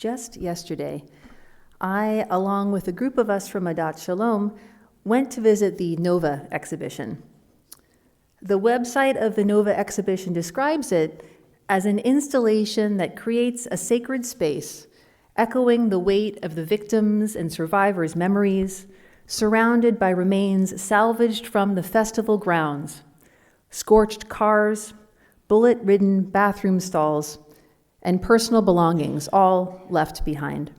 Just yesterday, I, along with a group of us from Adat Shalom, went to visit the Nova exhibition. The website of the Nova exhibition describes it as an installation that creates a sacred space, echoing the weight of the victims' and survivors' memories, surrounded by remains salvaged from the festival grounds, scorched cars, bullet-ridden bathroom stalls, and personal belongings, all left behind.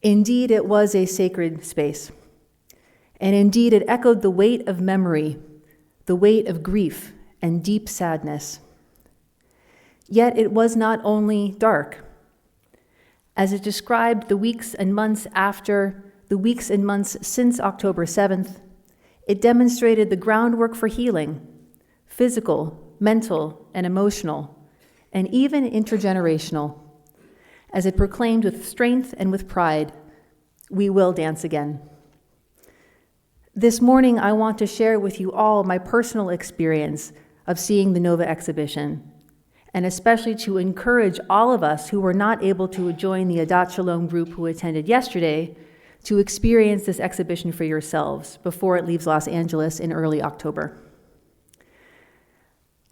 Indeed, it was a sacred space. And indeed, it echoed the weight of memory, the weight of grief and deep sadness. Yet it was not only dark. As it described the weeks and months since October 7th, it demonstrated the groundwork for healing, physical, mental, and emotional, and even intergenerational, as it proclaimed with strength and with pride, "We will dance again." This morning, I want to share with you all my personal experience of seeing the Nova exhibition, and especially to encourage all of us who were not able to join the Adat Shalom group who attended yesterday to experience this exhibition for yourselves before it leaves Los Angeles in early October.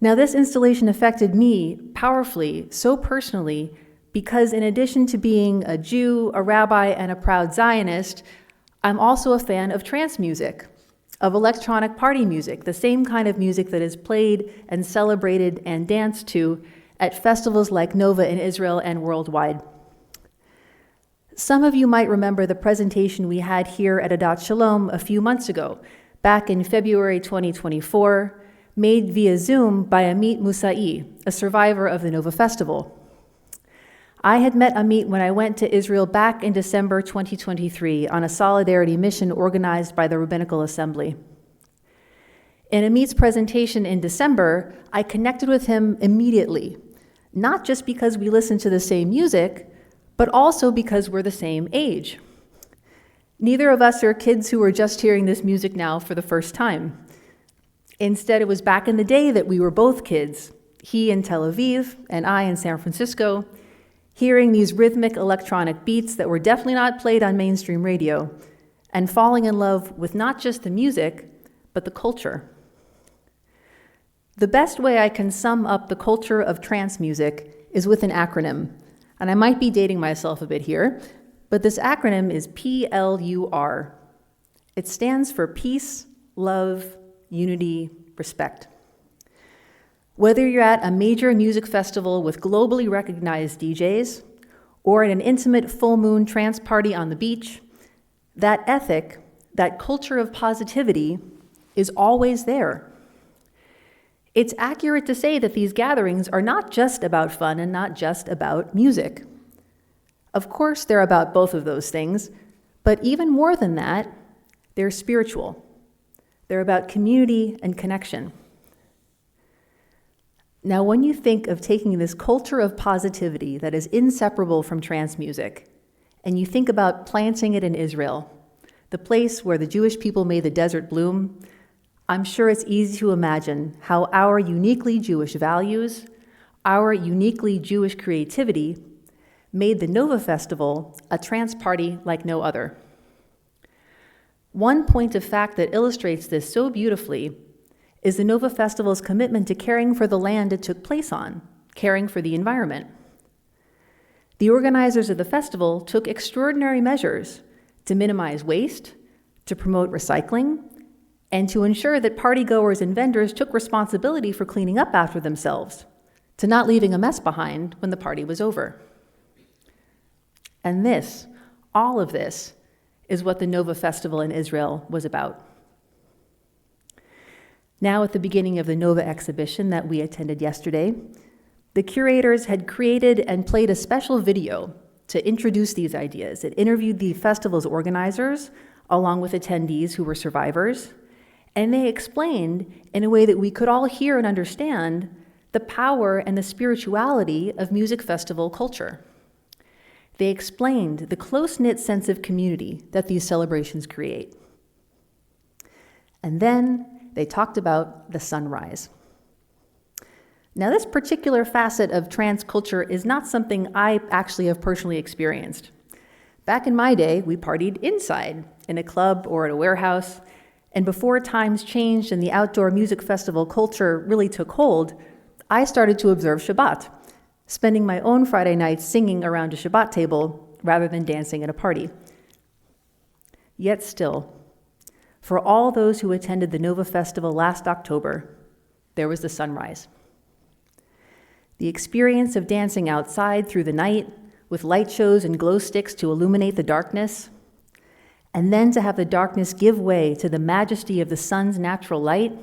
Now, this installation affected me powerfully, so personally, because in addition to being a Jew, a rabbi, and a proud Zionist, I'm also a fan of trance music, of electronic party music, the same kind of music that is played and celebrated and danced to at festivals like Nova in Israel and worldwide. Some of you might remember the presentation we had here at Adat Shalom a few months ago, back in February 2024, made via Zoom by Amit Musai, a survivor of the Nova Festival. I had met Amit when I went to Israel back in December 2023 on a solidarity mission organized by the Rabbinical Assembly. In Amit's presentation in December, I connected with him immediately, not just because we listened to the same music, but also because we're the same age. Neither of us are kids who are just hearing this music now for the first time. Instead, it was back in the day that we were both kids, he in Tel Aviv and I in San Francisco, hearing these rhythmic electronic beats that were definitely not played on mainstream radio, and falling in love with not just the music, but the culture. The best way I can sum up the culture of trance music is with an acronym, and I might be dating myself a bit here, but this acronym is PLUR. It stands for peace, love, unity, respect. Whether you're at a major music festival with globally recognized DJs, or at an intimate full moon trance party on the beach, that ethic, that culture of positivity, is always there. It's accurate to say that these gatherings are not just about fun and not just about music. Of course, they're about both of those things, but even more than that, they're spiritual. They're about community and connection. Now, when you think of taking this culture of positivity that is inseparable from trance music, and you think about planting it in Israel, the place where the Jewish people made the desert bloom, I'm sure it's easy to imagine how our uniquely Jewish values, our uniquely Jewish creativity, made the Nova Festival a trance party like no other. One point of fact that illustrates this so beautifully is the Nova Festival's commitment to caring for the land it took place on, caring for the environment. The organizers of the festival took extraordinary measures to minimize waste, to promote recycling, and to ensure that partygoers and vendors took responsibility for cleaning up after themselves, to not leaving a mess behind when the party was over. And this, all of this, is what the Nova Festival in Israel was about. Now, at the beginning of the Nova exhibition that we attended yesterday, the curators had created and played a special video to introduce these ideas. It interviewed the festival's organizers, along with attendees who were survivors, and they explained, in a way that we could all hear and understand, the power and the spirituality of music festival culture. They explained the close-knit sense of community that these celebrations create. And then they talked about the sunrise. Now, this particular facet of trance culture is not something I actually have personally experienced. Back in my day, we partied inside, in a club or at a warehouse, and before times changed and the outdoor music festival culture really took hold, I started to observe Shabbat, spending my own Friday nights singing around a Shabbat table rather than dancing at a party. Yet still, for all those who attended the Nova Festival last October, there was the sunrise. The experience of dancing outside through the night with light shows and glow sticks to illuminate the darkness, and then to have the darkness give way to the majesty of the sun's natural light.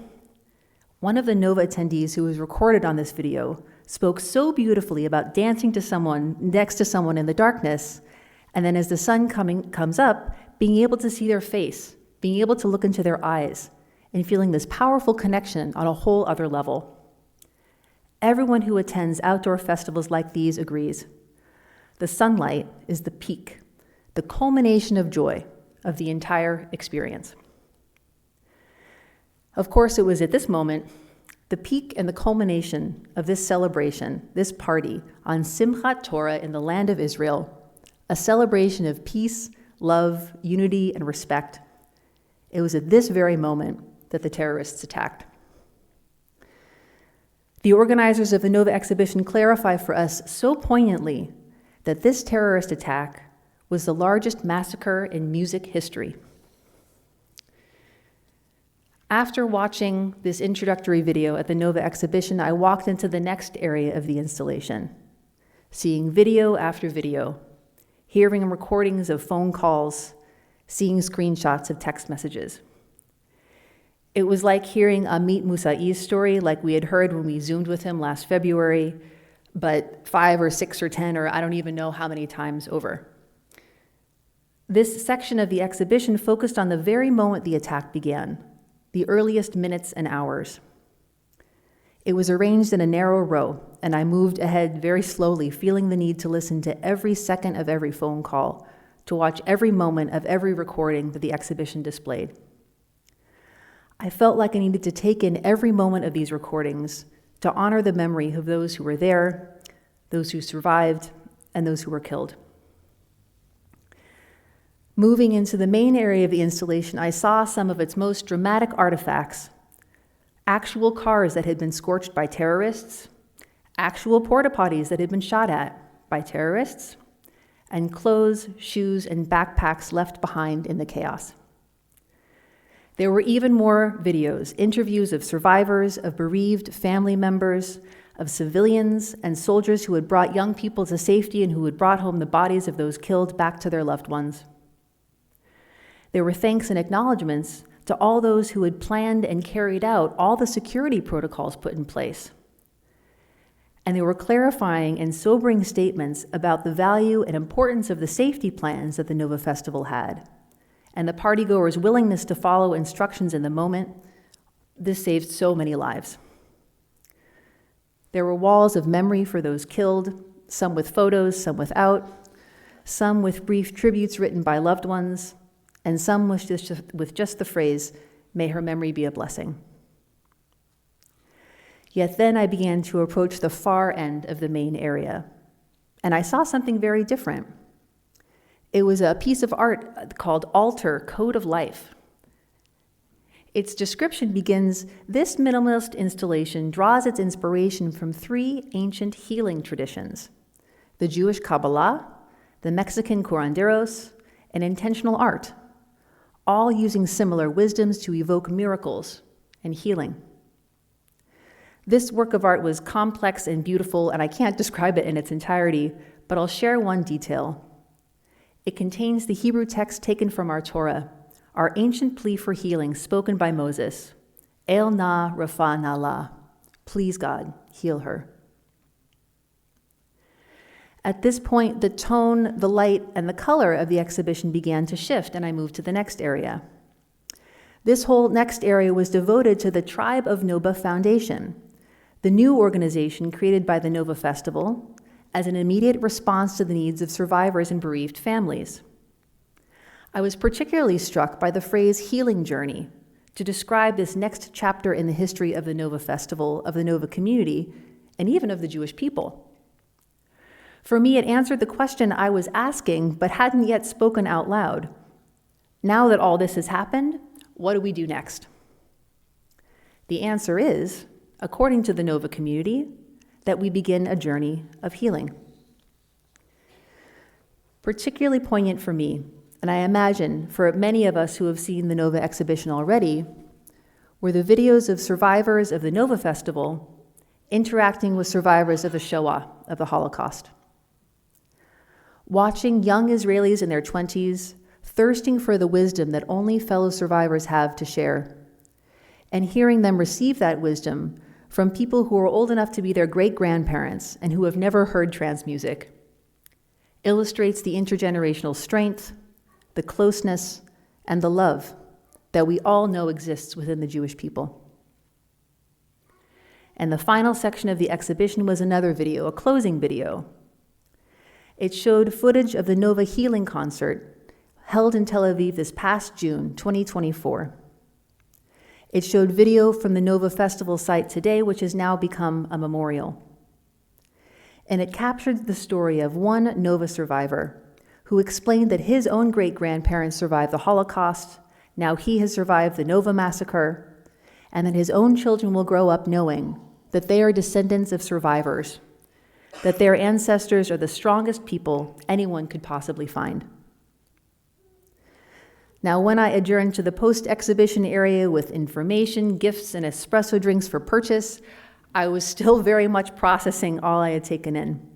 One of the Nova attendees who was recorded on this video spoke so beautifully about dancing to someone next to someone in the darkness, and then as the sun comes up, being able to see their face, being able to look into their eyes, and feeling this powerful connection on a whole other level. Everyone who attends outdoor festivals like these agrees. The sunlight is the peak, the culmination of joy of the entire experience. Of course, it was at this moment, the peak and the culmination of this celebration, this party on Simchat Torah in the land of Israel, a celebration of peace, love, unity, and respect. It was at this very moment that the terrorists attacked. The organizers of the Nova exhibition clarify for us so poignantly that this terrorist attack was the largest massacre in music history. After watching this introductory video at the Nova exhibition, I walked into the next area of the installation, seeing video after video, hearing recordings of phone calls, seeing screenshots of text messages. It was like hearing Amit Musai's story, like we had heard when we Zoomed with him last February, but 5 or 6 or 10, or I don't even know how many times over. This section of the exhibition focused on the very moment the attack began, the earliest minutes and hours. It was arranged in a narrow row, and I moved ahead very slowly, feeling the need to listen to every second of every phone call, to watch every moment of every recording that the exhibition displayed. I felt like I needed to take in every moment of these recordings to honor the memory of those who were there, those who survived, and those who were killed. Moving into the main area of the installation, I saw some of its most dramatic artifacts: actual cars that had been scorched by terrorists, actual porta potties that had been shot at by terrorists, and clothes, shoes, and backpacks left behind in the chaos. There were even more videos, interviews of survivors, of bereaved family members, of civilians and soldiers who had brought young people to safety and who had brought home the bodies of those killed back to their loved ones. There were thanks and acknowledgments to all those who had planned and carried out all the security protocols put in place. And there were clarifying and sobering statements about the value and importance of the safety plans that the Nova Festival had, and the partygoers' willingness to follow instructions in the moment. This saved so many lives. There were walls of memory for those killed, some with photos, some without, some with brief tributes written by loved ones, and some with just the phrase, "May her memory be a blessing." Yet then I began to approach the far end of the main area, and I saw something very different. It was a piece of art called Altar, Code of Life. Its description begins, "This minimalist installation draws its inspiration from 3 ancient healing traditions: the Jewish Kabbalah, the Mexican curanderos, and intentional art, all using similar wisdoms to evoke miracles and healing." This work of art was complex and beautiful, and I can't describe it in its entirety, but I'll share one detail. It contains the Hebrew text taken from our Torah, our ancient plea for healing spoken by Moses, El na rafa na la, please God, heal her. At this point, the tone, the light, and the color of the exhibition began to shift, and I moved to the next area. This whole next area was devoted to the Tribe of Nova Foundation, the new organization created by the Nova Festival as an immediate response to the needs of survivors and bereaved families. I was particularly struck by the phrase healing journey to describe this next chapter in the history of the Nova Festival, of the Nova community, and even of the Jewish people. For me, it answered the question I was asking but hadn't yet spoken out loud. Now that all this has happened, what do we do next? The answer is, according to the Nova community, that we begin a journey of healing. Particularly poignant for me, and I imagine for many of us who have seen the Nova exhibition already, were the videos of survivors of the Nova Festival interacting with survivors of the Shoah, of the Holocaust. Watching young Israelis in their 20s thirsting for the wisdom that only fellow survivors have to share, and hearing them receive that wisdom from people who are old enough to be their great-grandparents and who have never heard trance music, illustrates the intergenerational strength, the closeness, and the love that we all know exists within the Jewish people. And the final section of the exhibition was another video, a closing video. It showed footage of the Nova Healing Concert held in Tel Aviv this past June, 2024. It showed video from the Nova Festival site today, which has now become a memorial. And it captured the story of one Nova survivor who explained that his own great-grandparents survived the Holocaust, now he has survived the Nova massacre, and that his own children will grow up knowing that they are descendants of survivors, that their ancestors are the strongest people anyone could possibly find. Now, when I adjourned to the post-exhibition area with information, gifts, and espresso drinks for purchase, I was still very much processing all I had taken in.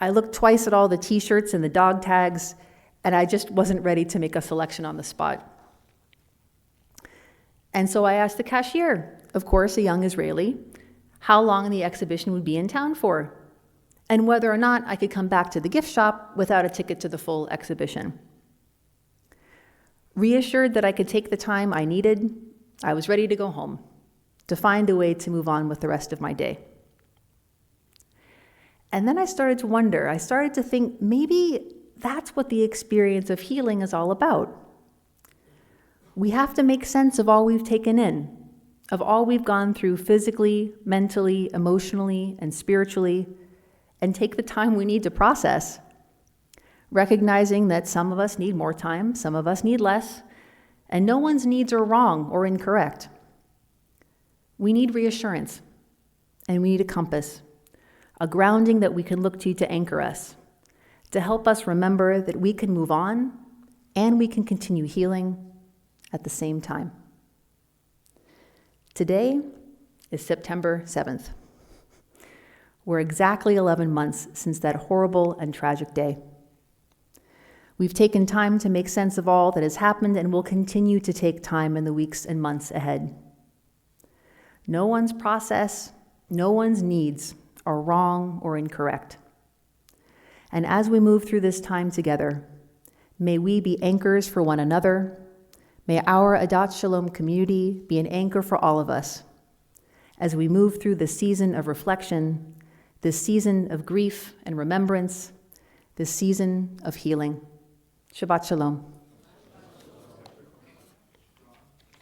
I looked twice at all the t-shirts and the dog tags, and I just wasn't ready to make a selection on the spot. And so I asked the cashier, of course, a young Israeli, how long the exhibition would be in town for, and whether or not I could come back to the gift shop without a ticket to the full exhibition. Reassured that I could take the time I needed, I was ready to go home, to find a way to move on with the rest of my day. And then I started to wonder, I started to think maybe that's what the experience of healing is all about. We have to make sense of all we've taken in, of all we've gone through physically, mentally, emotionally, and spiritually, and take the time we need to process, recognizing that some of us need more time, some of us need less, and no one's needs are wrong or incorrect. We need reassurance, and we need a compass, a grounding that we can look to anchor us, to help us remember that we can move on and we can continue healing at the same time. Today is September 7th. We're exactly 11 months since that horrible and tragic day. We've taken time to make sense of all that has happened and will continue to take time in the weeks and months ahead. No one's process, no one's needs are wrong or incorrect. And as we move through this time together, may we be anchors for one another. May our Adat Shalom community be an anchor for all of us as we move through this season of reflection, this season of grief and remembrance, this season of healing. Shabbat Shalom.